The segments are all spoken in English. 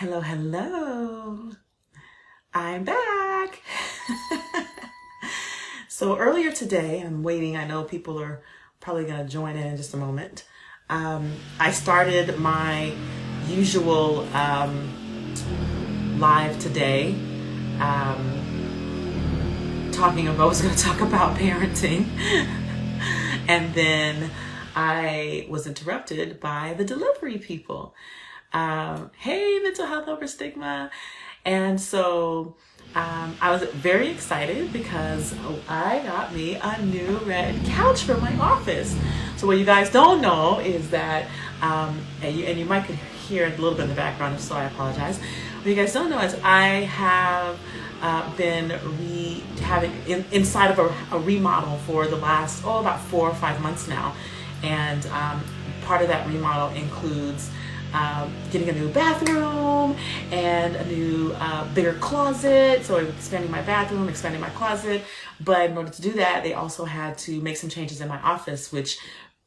Hello, hello. I'm back. So earlier today, I'm waiting. I know people are probably going to join in just a moment. I started my usual live today, I was going to talk about parenting. And then I was interrupted by the delivery people. Hey, mental health over stigma. And so I was very excited because I got me a new red couch for my office. So what you guys don't know is that, and you might could hear a little bit in the background, so I apologize. What you guys don't know is I have been having inside of a remodel for the last, about 4 or 5 months now. And part of that remodel includes getting a new bathroom and a new bigger closet. So I'm expanding my bathroom, expanding my closet. But in order to do that, they also had to make some changes in my office, which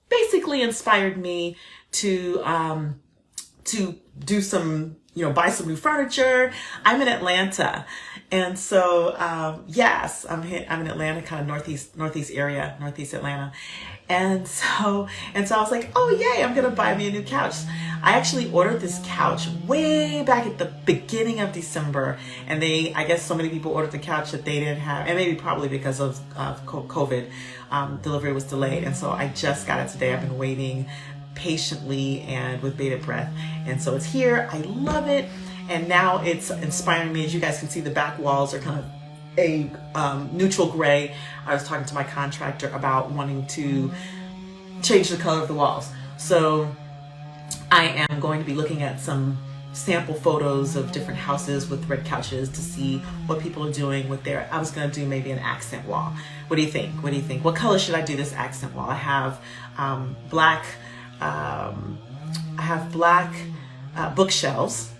basically inspired me to do some, buy some new furniture. I'm in Atlanta. And so, yes, I'm in Atlanta, kind of northeast area, northeast Atlanta. And so I was like, oh yay, I'm going to buy me a new couch. I actually ordered this couch way back at the beginning of December. And I guess so many people ordered the couch that they didn't have, and maybe probably because of COVID, delivery was delayed. And so I just got it today. I've been waiting patiently and with bated breath. And so it's here. I love it. And now it's inspiring me. As you guys can see, the back walls are kind of a neutral gray. I was talking to my contractor about wanting to change the color of the walls. So I am going to be looking at some sample photos of different houses with red couches to see what people are doing with I was going to do maybe an accent wall. What do you think? What color should I do this accent wall? I have black bookshelves,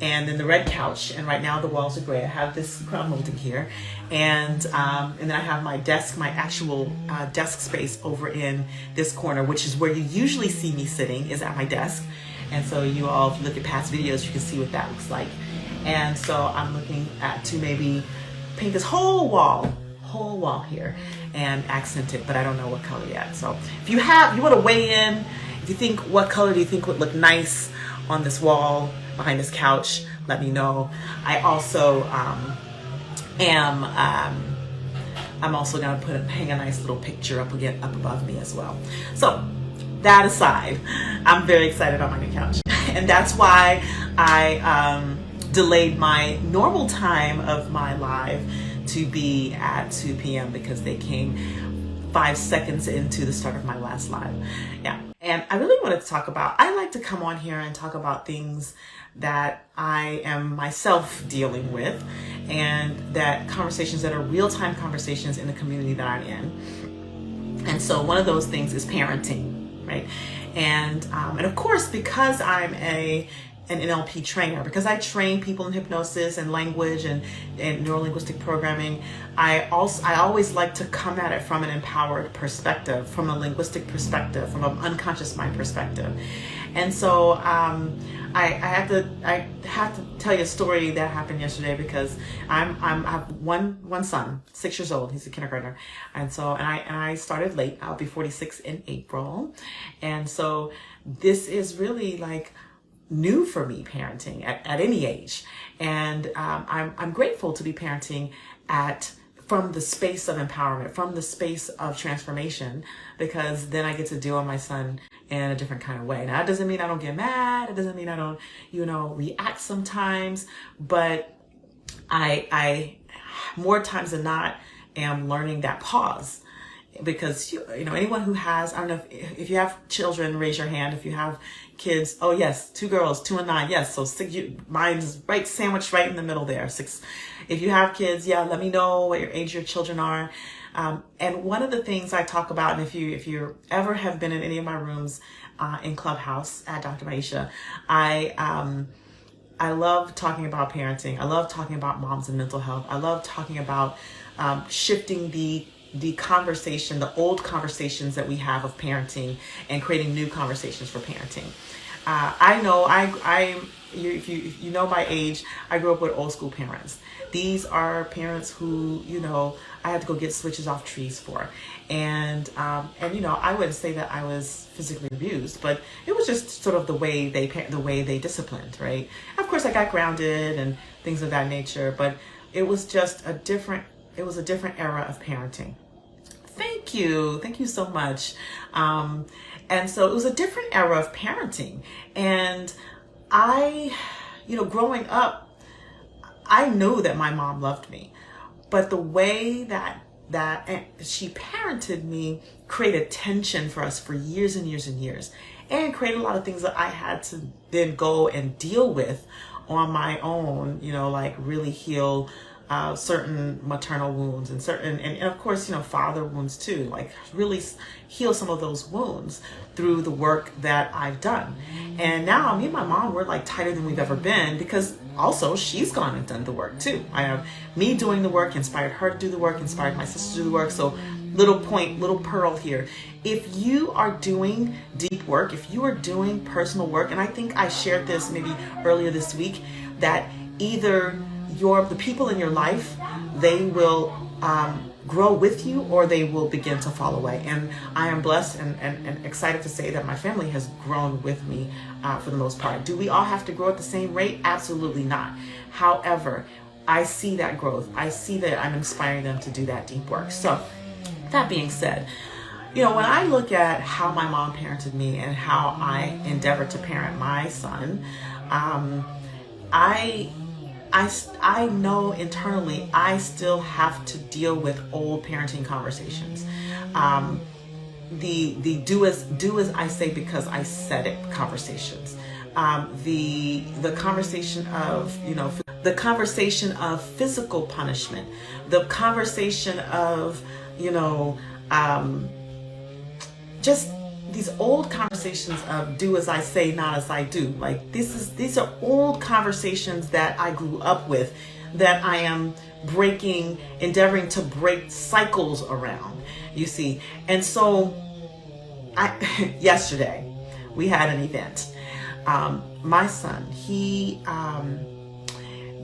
and then the red couch, and right now the walls are gray. I have this crown molding here, and then I have my desk, my actual desk space over in this corner, which is where you usually see me sitting, is at my desk. And so you all, if you look at past videos, you can see what that looks like. And so I'm looking to maybe paint this whole wall here and accent it, but I don't know what color yet. So if you want to weigh in, if you think, what color do you think would look nice on this wall behind this couch, let me know. I also I'm also gonna hang a nice little picture up above me as well. So that aside, I'm very excited about my new couch, and that's why I delayed my normal time of my live to be at 2 p.m. because they came 5 seconds into the start of my last live. Yeah. And I really wanted to I like to come on here and talk about things that I am myself dealing with, and that conversations that are real-time conversations in the community that I'm in. And so one of those things is parenting, right? And of course, because I'm an NLP trainer, because I train people in hypnosis and language and neurolinguistic programming, I always like to come at it from an empowered perspective, from a linguistic perspective, from an unconscious mind perspective. And so I have to tell you a story that happened yesterday, because I have one son, 6 years old. He's a kindergartner, and I started late. I'll be 46 in April, and so this is really like new for me, parenting at any age. And I'm grateful to be parenting from the space of empowerment, from the space of transformation, because then I get to deal with my son in a different kind of way. Now, that doesn't mean I don't get mad. It doesn't mean I don't, react sometimes, but I more times than not am learning that pause. Because, anyone who has, I don't know if you have children, raise your hand. If you have kids, oh yes, 2 girls, 2 and 9, yes. So mine's right, sandwiched right in the middle there, 6. If you have kids, yeah, let me know what age your children are. And one of the things I talk about, and if you ever have been in any of my rooms in Clubhouse at Dr. Maisha, I love talking about parenting. I love talking about moms and mental health. I love talking about shifting the conversation, the old conversations that we have of parenting, and creating new conversations for parenting. I know if you know my age, I grew up with old school parents. These are parents who, I had to go get switches off trees for. And I wouldn't say that I was physically abused, but it was just sort of the way they disciplined, right? Of course, I got grounded and things of that nature, but it was just a different era of parenting. Thank you so much. And so it was a different era of parenting, and growing up, I knew that my mom loved me, but the way that she parented me created tension for us for years and years and years, and created a lot of things that I had to then go and deal with on my own, like really heal certain maternal wounds and of course, father wounds too, like really heal some of those wounds through the work that I've done. And now me and my mom, we're like tighter than we've ever been, because also she's gone and done the work too. I have me doing the work, inspired her to do the work, inspired my sister to do the work. So little pearl here. If you are doing deep work, if you are doing personal work, and I think I shared this maybe earlier this week, that either the people in your life, they will grow with you, or they will begin to fall away. And I am blessed and excited to say that my family has grown with me for the most part. Do we all have to grow at the same rate? Absolutely not. However, I see that growth. I see that I'm inspiring them to do that deep work. So that being said, when I look at how my mom parented me and how I endeavor to parent my son, I know internally I still have to deal with old parenting conversations. The do as I say because I said it conversations. The conversation of physical punishment, the conversation of just these old conversations of do as I say, not as I do. Like these are old conversations that I grew up with, that I am endeavoring to break cycles around, you see. And so yesterday we had an event. My son,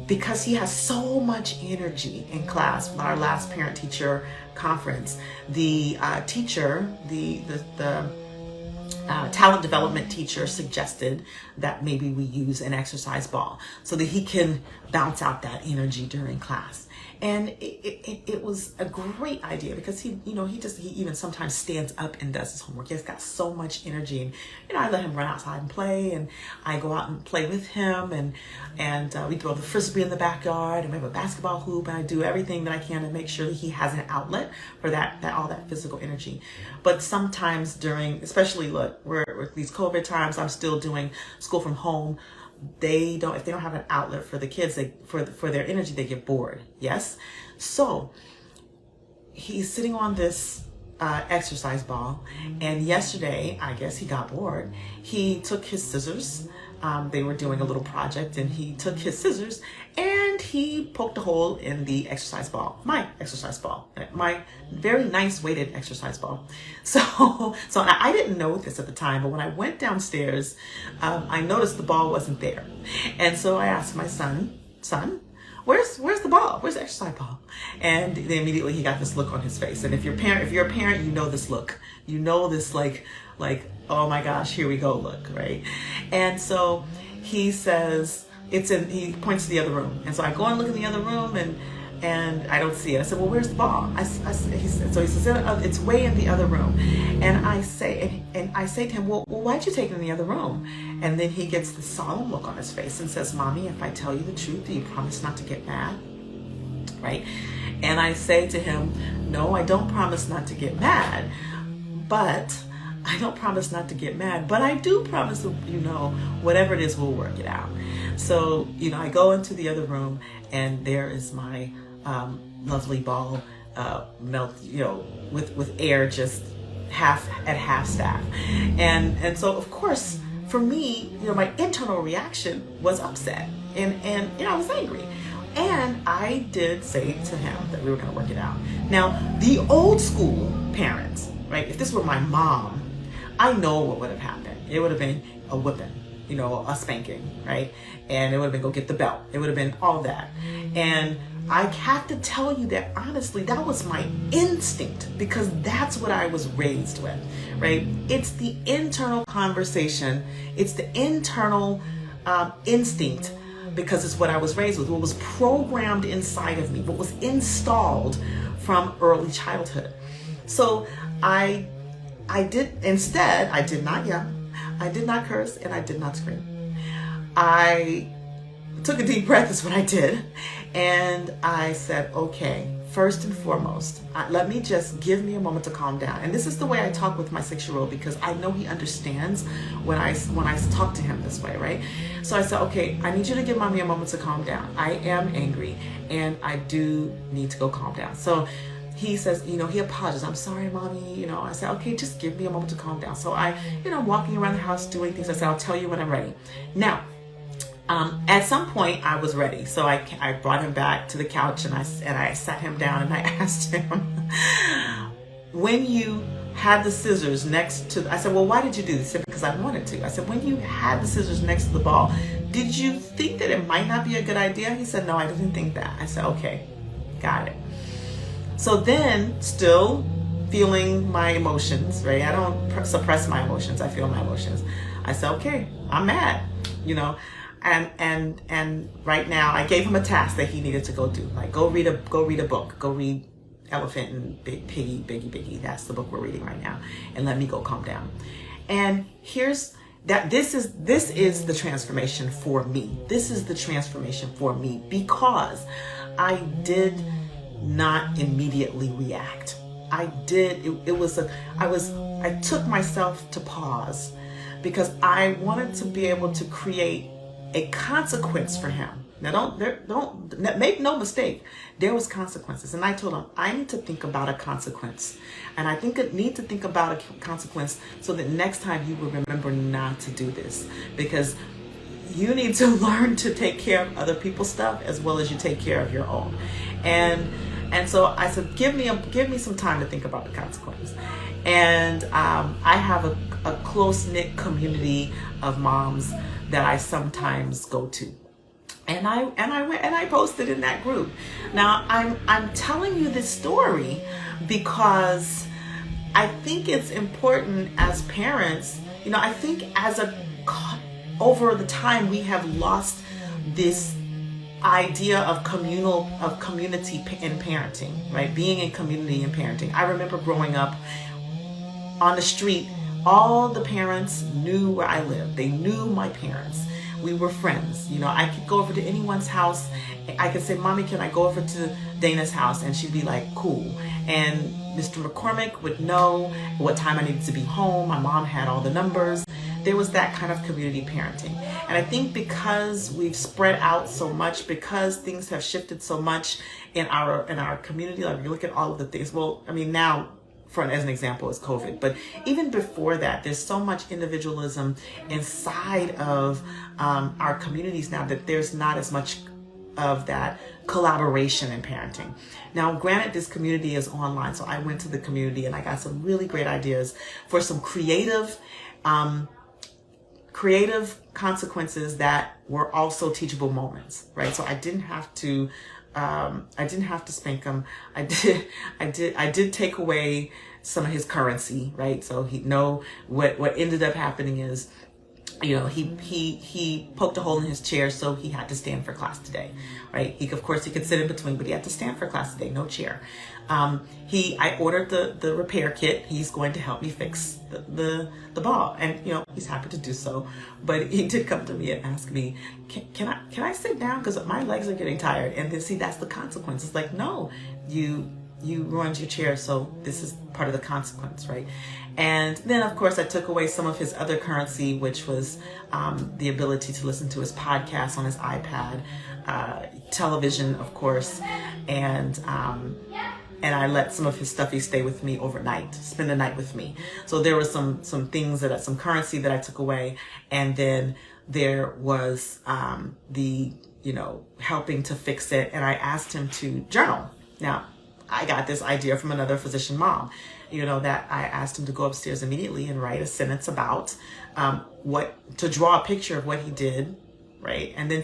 because he has so much energy in class, our last parent-teacher conference, the teacher, the talent development teacher suggested that maybe we use an exercise ball so that he can bounce out that energy during class. And it was a great idea, because he even sometimes stands up and does his homework. He's got so much energy, and I let him run outside and play, and I go out and play with him, and we throw the frisbee in the backyard, and we have a basketball hoop, and I do everything that I can to make sure that he has an outlet for all that physical energy. But sometimes especially we're with these COVID times, I'm still doing school from home. If they don't have an outlet for the kids, for their energy, they get bored. Yes. So he's sitting on this exercise ball, and yesterday, I guess he got bored. He took his scissors. They were doing a little project, and he took his scissors and he poked a hole in the exercise ball, my exercise ball, my very nice weighted exercise ball. So I didn't know this at the time, but when I went downstairs, I noticed the ball wasn't there. And so I asked my son, where's the ball? Where's the exercise ball? And then immediately he got this look on his face. And if you're a parent, you know this look. You know this like, oh my gosh, here we go look, right? And so he says, he points to the other room. And so I go and look in the other room, and I don't see it. I said, well, where's the ball? He says, it's way in the other room. And I say to him, well, why'd you take it in the other room? And then he gets this solemn look on his face and says, Mommy, if I tell you the truth, do you promise not to get mad? Right? And I say to him, no, I don't promise not to get mad, but I don't promise not to get mad, but I do promise, whatever it is, we'll work it out. So, I go into the other room, and there is my lovely ball melt, with air just at half staff. And so, of course, for me, my internal reaction was upset, and I was angry. And I did say to him that we were going to work it out. Now, the old school parents, right? If this were my mom, I know what would have happened. It would have been a whipping. a spanking, right? And it would have been go get the belt. It would have been all that. And I have to tell you that honestly, that was my instinct, because that's what I was raised with, right? It's the internal conversation. It's the internal instinct, because it's what I was raised with, what was programmed inside of me, what was installed from early childhood. So I did not yell, I did not curse, and I did not scream. I took a deep breath is what I did. And I said, okay, first and foremost, give me a moment to calm down. And this is the way I talk with my 6-year-old, because I know he understands when I talk to him this way, right? So I said, okay, I need you to give mommy a moment to calm down. I am angry and I do need to go calm down. So he says, he apologizes. I'm sorry, mommy. I said, okay, just give me a moment to calm down. So I, walking around the house doing things. I said, I'll tell you when I'm ready. Now, at some point I was ready. So I brought him back to the couch and I sat him down and I asked him, when you had the scissors next to, I said, well, why did you do this? He said, because I wanted to. I said, when you had the scissors next to the ball, did you think that it might not be a good idea? He said, no, I didn't think that. I said, okay, got it. So then, still feeling my emotions, right? I don't suppress my emotions. I feel my emotions. I said, okay, I'm mad, and right now I gave him a task that he needed to go do, like go read a book, go read Elephant and Biggie. That's the book we're reading right now, and let me go calm down. And this is the transformation for me. This is the transformation for me, because I did not immediately react. I took myself to pause, because I wanted to be able to create a consequence for him. Now don't make no mistake, there was consequences. And I told him, I need to think about a consequence. And I need to think about a consequence so that next time you will remember not to do this, because you need to learn to take care of other people's stuff as well as you take care of your own. And so I said, give me some time to think about the consequence. And I have a close-knit community of moms that I sometimes go to. And I went and I posted in that group. Now I'm telling you this story because I think it's important as parents. I think over the time we have lost this idea of community in parenting, right? Being in community in parenting. I remember growing up on the street, all the parents knew where I lived. They knew my parents. We were friends. I could go over to anyone's house. I could say, Mommy, can I go over to Dana's house? And she'd be like, cool. And Mr. McCormick would know what time I needed to be home. My mom had all the numbers. There was that kind of community parenting. And I think because we've spread out so much, because things have shifted so much in our community, like you look at all of the things, now, as an example, is COVID. But even before that, there's so much individualism inside of our communities now that there's not as much of that collaboration in parenting. Now, granted, this community is online, so I went to the community and I got some really great ideas for some creative consequences that were also teachable moments, right? So I didn't have to spank him. I did take away some of his currency, right? So what ended up happening is, he poked a hole in his chair, so he had to stand for class today, right? Of course he could sit in between, but he had to stand for class today, no chair. I ordered the repair kit. He's going to help me fix the ball, and he's happy to do so. But he did come to me and ask me, can I sit down, because my legs are getting tired? And then that's the consequence. It's like, no, you ruined your chair, so this is part of the consequence, right? And then, of course, I took away some of his other currency, which was the ability to listen to his podcast on his iPad, television, of course, and I let some of his stuffy stay with me overnight, spend the night with me. So there was some things some currency that I took away, and then there was the helping to fix it, and I asked him to journal. Now, I got this idea from another physician mom, that I asked him to go upstairs immediately and write a sentence about to draw a picture of what he did, right? And then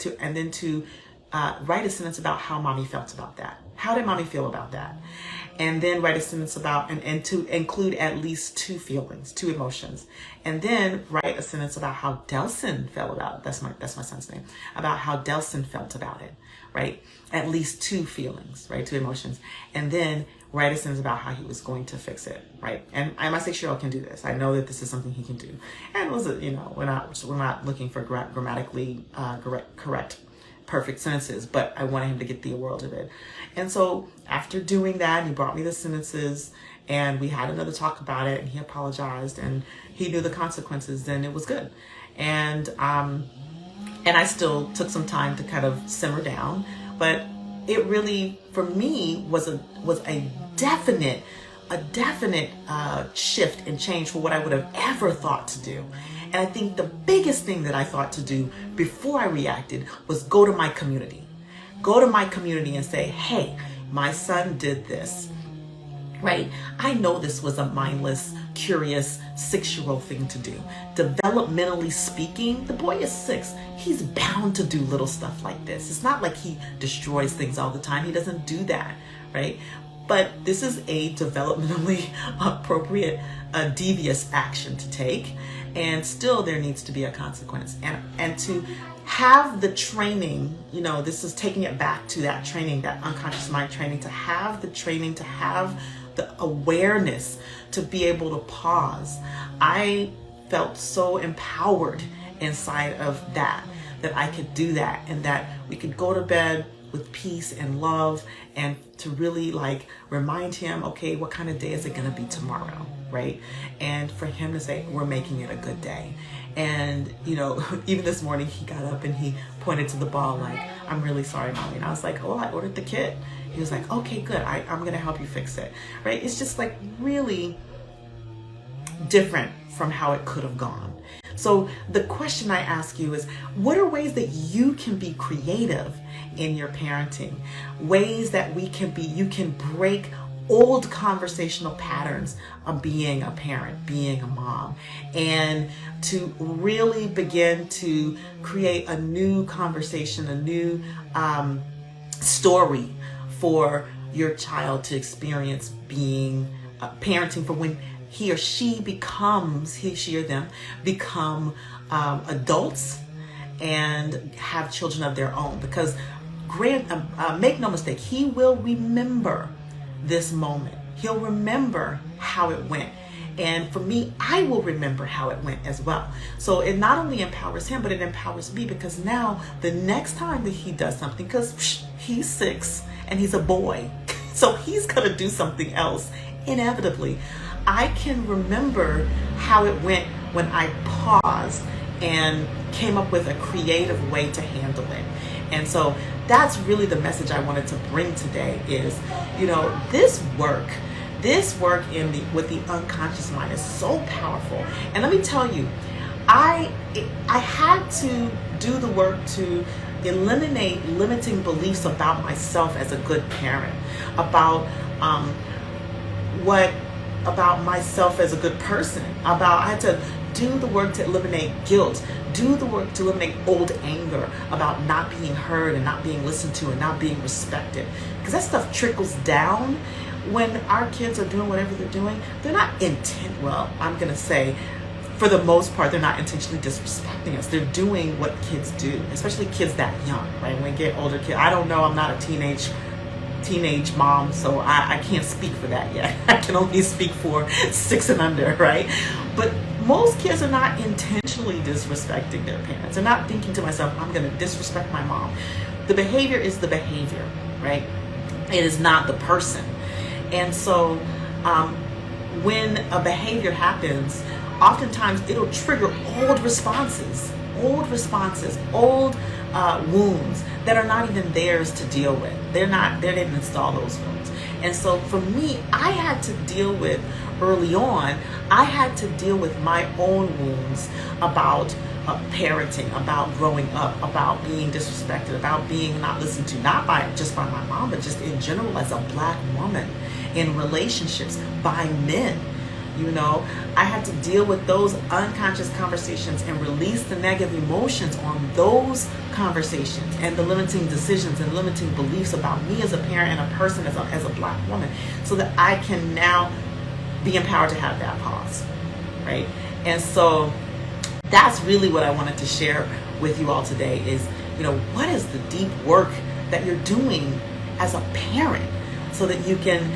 to write a sentence about how mommy felt about that. How did mommy feel about that? And then write a sentence about, and to include at least 2 feelings, 2 emotions. And then write a sentence about how Delson felt about it. That's my son's name. About how Delson felt about it, right? At least 2 feelings, right? 2 emotions. And then write a sentence about how he was going to fix it, right? And my 6-year-old can do this. I know that this is something he can do. And we're not looking for grammatically correct perfect sentences, but I wanted him to get the world of it. And so after doing that, he brought me the sentences and we had another talk about it, and he apologized and he knew the consequences, then it was good. And I still took some time to kind of simmer down, but it really, for me, was a definite shift and change for what I would have ever thought to do. And I think the biggest thing that I thought to do before I reacted was go to my community. Go to my community and say, hey, my son did this, right? I know this was a mindless, curious 6-year-old thing to do. Developmentally speaking, the boy is 6. He's bound to do little stuff like this. It's not like he destroys things all the time. He doesn't do that, right? But this is a developmentally appropriate, devious action to take. And still there needs to be a consequence. And to have the training, this is taking it back to that training, that unconscious mind training, to have the training, to have the awareness to be able to pause. I felt so empowered inside of that I could do that, and that we could go to bed with peace and love, and to really remind him, okay, what kind of day is it going to be tomorrow, right? And for him to say, we're making it a good day. And, even this morning he got up and he pointed to the ball like, I'm really sorry, mommy. And I was like, oh, I ordered the kit. He was like, okay, good. I'm going to help you fix it, right? It's just really different from how it could have gone. So the question I ask you is, what are ways that you can be creative in your parenting? Ways that you can break old conversational patterns of being a parent, being a mom, and to really begin to create a new conversation, a new story for your child to experience being parenting, for when he or she or them become adults and have children of their own. Because make no mistake, he will remember this moment. He'll remember how it went. And for me, I will remember how it went as well. So it not only empowers him, but it empowers me, because now the next time that he does something, because he's 6 and he's a boy, so he's gonna do something else inevitably. I can remember how it went when I paused and came up with a creative way to handle it. And so that's really the message I wanted to bring today is, this work with the unconscious mind is so powerful. And let me tell you, I had to do the work to eliminate limiting beliefs about myself as a good parent, about myself as a good person, I had to do the work to eliminate guilt, do the work to eliminate old anger about not being heard and not being listened to and not being respected. Because that stuff trickles down when our kids are doing whatever they're doing. They're not I'm going to say, for the most part, they're not intentionally disrespecting us. They're doing what kids do, especially kids that young, right? When we get older kids, I don't know, I'm not a teenage mom, so I can't speak for that yet. I can only speak for 6 and under, right? But most kids are not intentionally disrespecting their parents. They're not thinking to myself, I'm going to disrespect my mom. The behavior is the behavior, right? It is not the person. And so when a behavior happens, oftentimes it'll trigger old responses, old wounds that are not even theirs to deal with. They didn't install those wounds. And so for me, I had to deal with, early on, I had to deal with my own wounds about parenting, about growing up, about being disrespected, about being not listened to, not just by my mom, but just in general as a Black woman, in relationships, by men. You know, I had to deal with those unconscious conversations and release the negative emotions on those conversations and the limiting decisions and limiting beliefs about me as a parent and a person, as a Black woman, so that I can now be empowered to have that pause, right? And so that's really what I wanted to share with you all today is, you know, what is the deep work that you're doing as a parent so that you can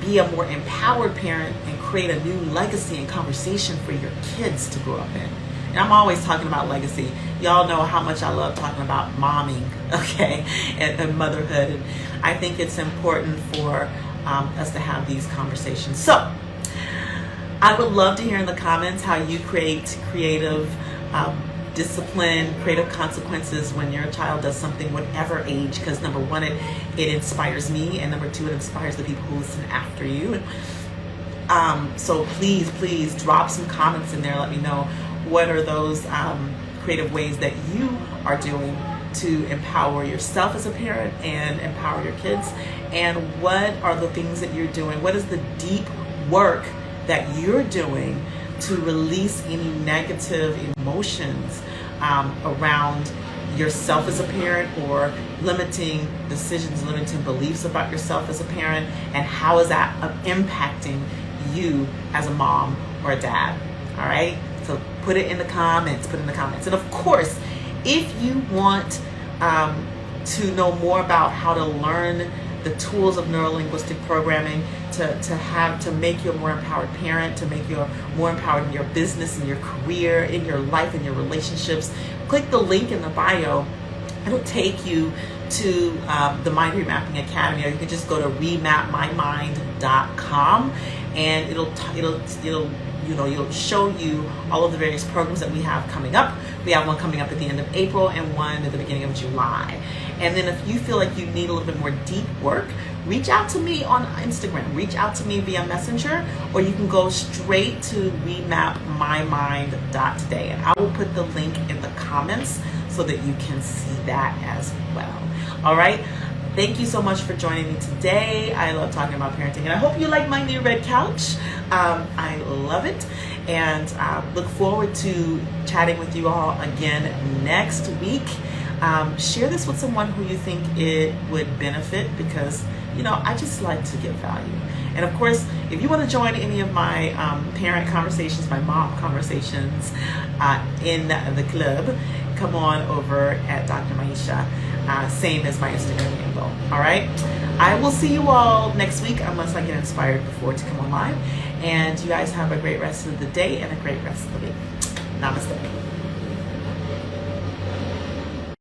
be a more empowered parent and create a new legacy and conversation for your kids to grow up in. And I'm always talking about legacy. Y'all know how much I love talking about momming, okay, and motherhood. And I think it's important for us to have these conversations. So I would love to hear in the comments how you create creative discipline, creative consequences when your child does something, whatever age, because number one, it inspires me, and number two, it inspires the people who listen after you. So please drop some comments in there. Let me know what are those creative ways that you are doing to empower yourself as a parent and empower your kids, and what are the things that you're doing, what is the deep work that you're doing to release any negative emotions around yourself as a parent, or limiting decisions, limiting beliefs about yourself as a parent, and how is that impacting you as a mom or a dad. All right, so put it in the comments, and of course, if you want to know more about how to learn the tools of neuro-linguistic programming to make you a more empowered parent, to make you more empowered in your business, in your career, in your life, in your relationships, click the link in the bio. It'll take you to the Mind Remapping Academy, or you can just go to remapmymind.com, and it'll show you all of the various programs that we have coming up. We have one coming up at the end of April and one at the beginning of July. And then if you feel like you need a little bit more deep work, reach out to me on Instagram. Reach out to me via Messenger, or you can go straight to remapmymind.today. And I will put the link in the comments so that you can see that as well. All right. Thank you so much for joining me today. I love talking about parenting, and I hope you like my new red couch. I love it, and look forward to chatting with you all again next week. Share this with someone who you think it would benefit, because, you know, I just like to give value. And of course, if you want to join any of my parent conversations, my mom conversations in the club, come on over at Dr. Maisha. Same as my Instagram handle. All right. I will see you all next week, unless I get inspired before to come online. And you guys have a great rest of the day and a great rest of the week. Namaste.